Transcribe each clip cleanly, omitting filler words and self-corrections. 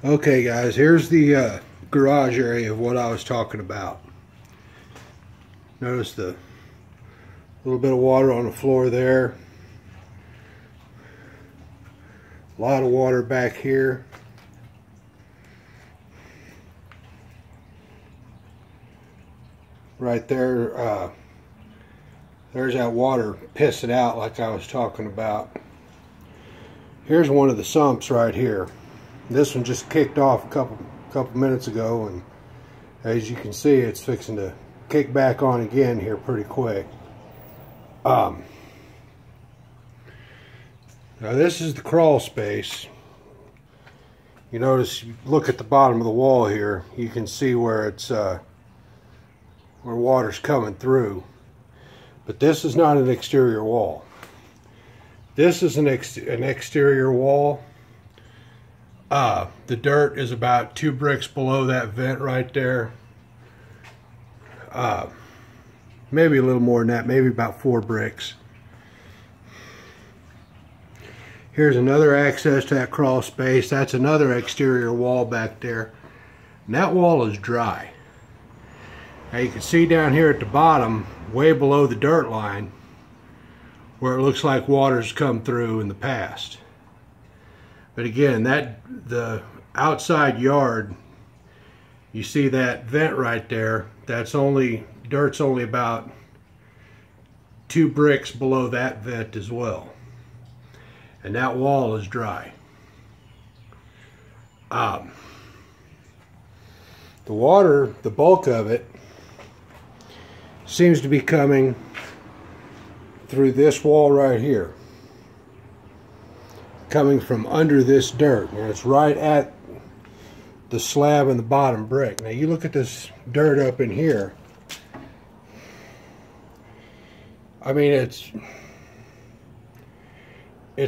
Okay guys, here's the garage area of what I was talking about. Notice the little bit of water on the floor there. A lot of water back here. Right there, there's that water pissing out like I was talking about. Here's one of the sumps right here. This one just kicked off a couple minutes ago, and as you can see, it's fixing to kick back on again here pretty quick. Now this is the crawl space. You notice, you look at the bottom of the wall here, you can see where it's where water's coming through. But this is not an exterior wall. This is an exterior wall. The dirt is about 2 bricks below that vent right there. Maybe a little more than that, maybe about 4 bricks. Here's another access to that crawl space. That's another exterior wall back there. And that wall is dry. Now you can see down here at the bottom, way below the dirt line, where it looks like water's come through in the past. But again, the outside yard, you see that vent right there, dirt's only about 2 bricks below that vent as well. And that wall is dry. The water, the bulk of it, seems to be coming through this wall right here, coming from under this dirt, and it's right at the slab and the bottom brick. Now you look at this dirt up in here. I mean, it's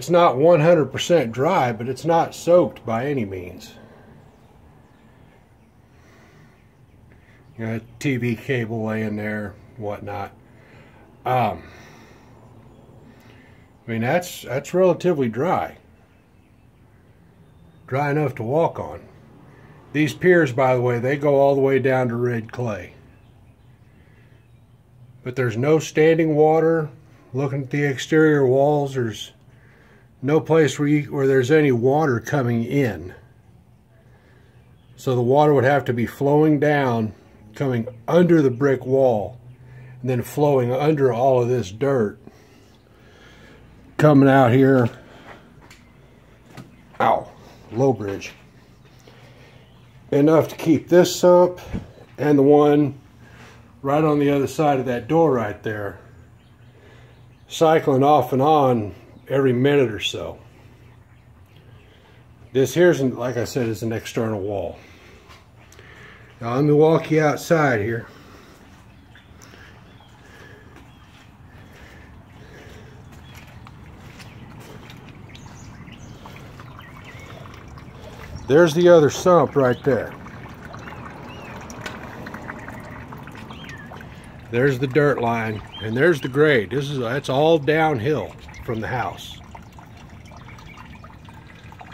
not 100% dry, but it's not soaked by any means. You know, TV cable laying there, whatnot. I mean, that's relatively dry. Dry enough to walk on. These piers, by the way, they go all the way down to red clay. But there's no standing water. Looking at the exterior walls, there's no place where there's any water coming in. So the water would have to be flowing down, coming under the brick wall, and then flowing under all of this dirt, coming out here. Ow, low bridge. Enough to keep this sump and the one right on the other side of that door right there cycling off and on every minute or so. This here's, like I said, is an external wall. Now let me walk you outside here. There's the other sump right there. There's the dirt line, and there's the grade. That's all downhill from the house.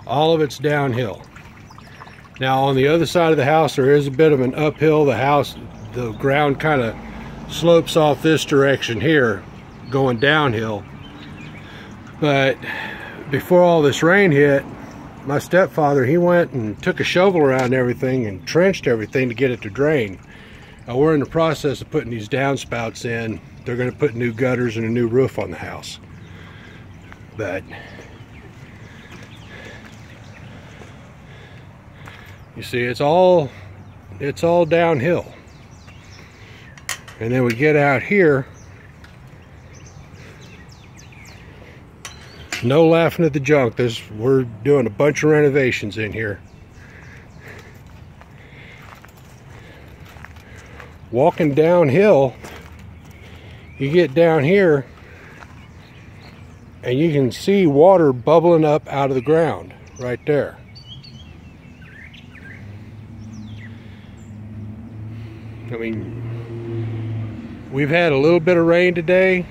All of it's downhill. Now on the other side of the house, there is a bit of an uphill. The ground kind of slopes off this direction here, going downhill. But before all this rain hit, my stepfather, he went and took a shovel around everything and trenched everything to get it to drain. We're in the process of putting these downspouts in. They're going to put new gutters and a new roof on the house. But you see, it's all downhill. And then we get out here. No laughing at the junk. We're doing a bunch of renovations in here. Walking downhill, you get down here and you can see water bubbling up out of the ground right there. I mean, we've had a little bit of rain today.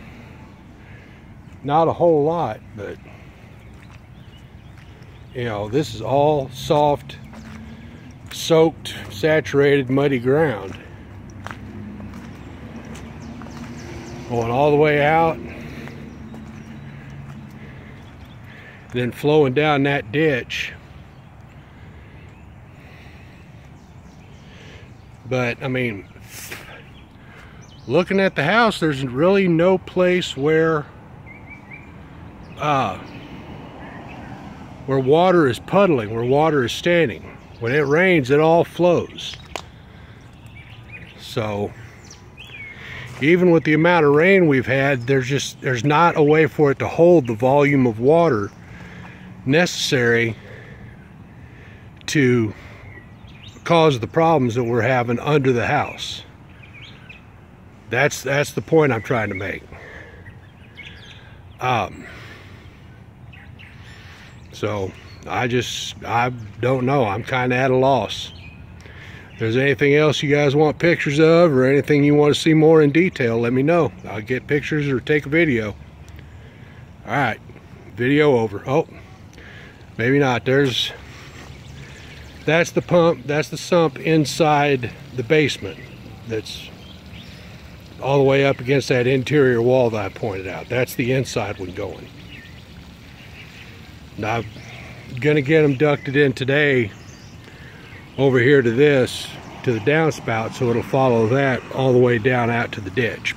Not a whole lot, but You know, this is all soft, soaked, saturated, muddy ground. Going all the way out, then flowing down that ditch. But I mean, looking at the house, there's really no place where water is puddling, where water is standing. When it rains, it all flows. So even with the amount of rain we've had, there's not a way for it to hold the volume of water necessary to cause the problems that we're having under the house. That's the point I'm trying to make. So I don't know. I'm kind of at a loss. If there's anything else you guys want pictures of, or anything you want to see more in detail, let me know. I'll get pictures or take a video. All right, video over. Oh, maybe not. That's the pump, that's the sump inside the basement. That's all the way up against that interior wall that I pointed out. That's the inside one going. Now I'm gonna get them ducted in today over here to the downspout, so it'll follow that all the way down out to the ditch.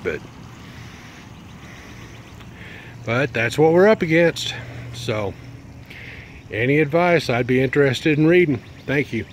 But that's what we're up against. So any advice, I'd be interested in reading. Thank you.